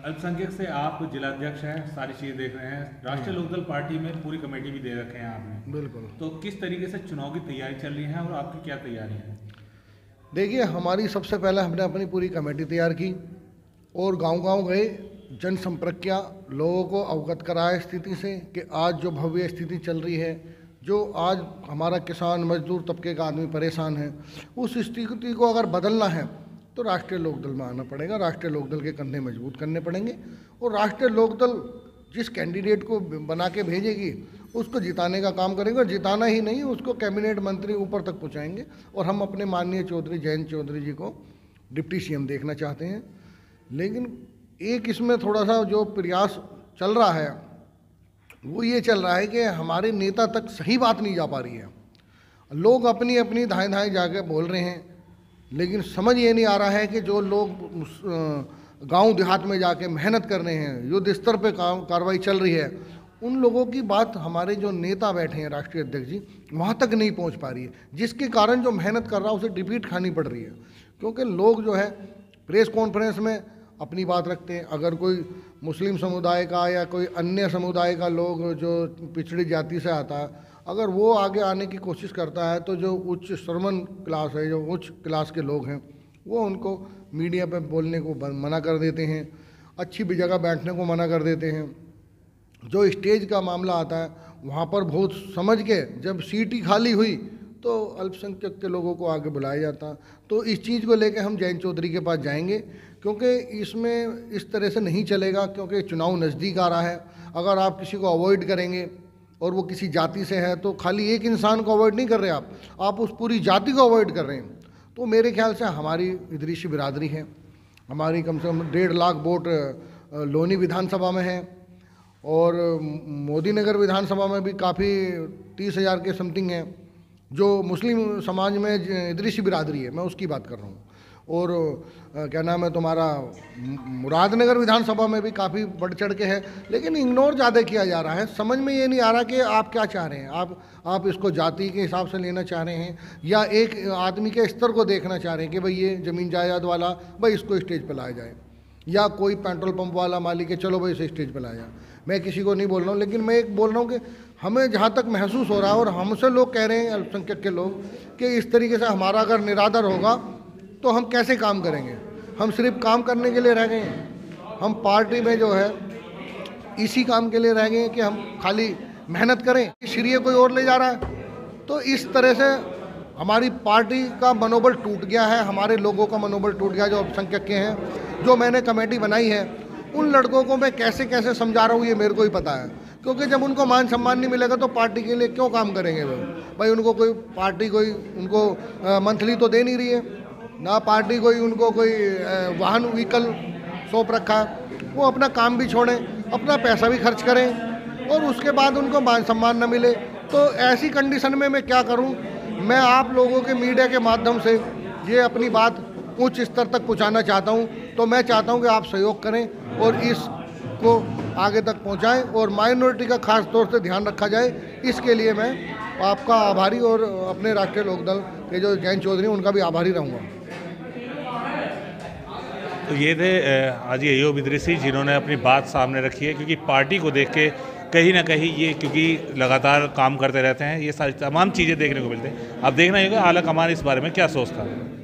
अल्पसंख्यक से आप जिलाध्यक्ष हैं, सारी चीज़ देख रहे हैं, राष्ट्रीय लोकदल पार्टी में पूरी कमेटी भी दे रखे हैं आपने। बिल्कुल। तो किस तरीके से चुनाव की तैयारी चल रही है और आपकी क्या तैयारी है? देखिए, हमारी सबसे पहले हमने अपनी पूरी कमेटी तैयार की और गांव-गांव गए, जनसंपर्क किया, लोगों को अवगत कराया स्थिति से कि आज जो भव्य स्थिति चल रही है, जो आज हमारा किसान मजदूर तबके का आदमी परेशान है, उस स्थिति को अगर बदलना है तो राष्ट्रीय लोकदल में आना पड़ेगा। राष्ट्रीय लोकदल के कंधे मजबूत करने पड़ेंगे और राष्ट्रीय लोकदल जिस कैंडिडेट को बना के भेजेगी उसको जिताने का काम करेंगे, और जिताना ही नहीं, उसको कैबिनेट मंत्री ऊपर तक पहुंचाएंगे। और हम अपने माननीय चौधरी जयंत चौधरी जी को डिप्टी सीएम देखना चाहते हैं। लेकिन एक इसमें थोड़ा सा जो प्रयास चल रहा है वो ये चल रहा है कि हमारे नेता तक सही बात नहीं जा पा रही है। लोग अपनी अपनी धाएँ धाएँ जाके बोल रहे हैं, लेकिन समझ ये नहीं आ रहा है कि जो लोग गांव देहात में जाके मेहनत कर रहे हैं, युद्ध स्तर पे कार्रवाई चल रही है, उन लोगों की बात हमारे जो नेता बैठे हैं राष्ट्रीय अध्यक्ष जी वहाँ तक नहीं पहुँच पा रही है, जिसके कारण जो मेहनत कर रहा है उसे डिफीट खानी पड़ रही है। क्योंकि लोग जो है प्रेस कॉन्फ्रेंस में अपनी बात रखते हैं, अगर कोई मुस्लिम समुदाय का या कोई अन्य समुदाय का लोग जो पिछड़ी जाति से आता है, अगर वो आगे आने की कोशिश करता है तो जो उच्च श्रमण क्लास है, जो उच्च क्लास के लोग हैं, वो उनको मीडिया पे बोलने को मना कर देते हैं, अच्छी भी जगह बैठने को मना कर देते हैं। जो स्टेज का मामला आता है वहाँ पर बहुत समझ के जब सीट ही खाली हुई तो अल्पसंख्यक के लोगों को आगे बुलाया जाता। तो इस चीज़ को लेकर हम जयंत चौधरी के पास जाएंगे, क्योंकि इसमें इस तरह से नहीं चलेगा, क्योंकि चुनाव नज़दीक आ रहा है। अगर आप किसी को अवॉइड करेंगे और वो किसी जाति से है तो खाली एक इंसान को अवॉइड नहीं कर रहे आप उस पूरी जाति को अवॉइड कर रहे हैं। तो मेरे ख्याल से हमारी इदरीसी बिरादरी है, हमारी कम से कम 1.5 लाख वोट लोनी विधानसभा में है और मोदी नगर विधानसभा में भी काफ़ी 30,000 के समथिंग हैं। जो मुस्लिम समाज में इदरीसी बिरादरी है, मैं उसकी बात कर रहा हूँ। और क्या नाम है तुम्हारा, मुरादनगर विधानसभा में भी काफ़ी बढ़ चढ़ के है, लेकिन इग्नोर ज़्यादा किया जा रहा है। समझ में ये नहीं आ रहा कि आप क्या चाह रहे हैं। आप इसको जाति के हिसाब से लेना चाह रहे हैं या एक आदमी के स्तर को देखना चाह रहे हैं कि भाई ये ज़मीन जायदाद वाला, भाई इसको स्टेज पर लाया जाए, या कोई पेट्रोल पंप वाला मालिक है, चलो भाई इसे स्टेज पर लाया जाए। मैं किसी को नहीं बोल रहा हूँ, लेकिन मैं एक बोल रहा हूँ कि हमें जहाँ तक महसूस हो रहा है और हमसे लोग कह रहे हैं, अल्पसंख्यक के लोग, कि इस तरीके से हमारा अगर निरादर होगा तो हम कैसे काम करेंगे। हम सिर्फ काम करने के लिए रह गए हैं, हम पार्टी में जो है इसी काम के लिए रह गए हैं कि हम खाली मेहनत करें, श्रेय कोई और ले जा रहा है। तो इस तरह से हमारी पार्टी का मनोबल टूट गया है, हमारे लोगों का मनोबल टूट गया जो अल्पसंख्यक के हैं। जो मैंने कमेटी बनाई है उन लड़कों को मैं कैसे कैसे समझा रहा हूँ ये मेरे को ही पता है, क्योंकि जब उनको मान सम्मान नहीं मिलेगा तो पार्टी के लिए क्यों काम करेंगे वो। भाई उनको कोई पार्टी कोई उनको मंथली तो दे नहीं रही है ना, पार्टी कोई उनको कोई वाहन व्हीकल सौंप रखा है। वो अपना काम भी छोड़ें, अपना पैसा भी खर्च करें और उसके बाद उनको मान सम्मान न मिले। तो ऐसी कंडीशन में मैं क्या करूं। मैं आप लोगों के मीडिया के माध्यम से ये अपनी बात उच्च स्तर तक पहुंचाना चाहता हूं। तो मैं चाहता हूं कि आप सहयोग करें और इसको आगे तक पहुंचाएं और माइनॉरिटी का खास तौर से ध्यान रखा जाए। इसके लिए मैं आपका आभारी और अपने राष्ट्रीय लोकदल के जो जयंत चौधरी उनका भी आभारी रहूँगा। तो ये थे हाजी अय्यूब इदरीसी, जिन्होंने अपनी बात सामने रखी है, क्योंकि पार्टी को देख के कहीं ना कहीं ये, क्योंकि लगातार काम करते रहते हैं, ये सारी तमाम चीज़ें देखने को मिलती हैं। अब देखना होगा आला कमान इस बारे में क्या सोचता है।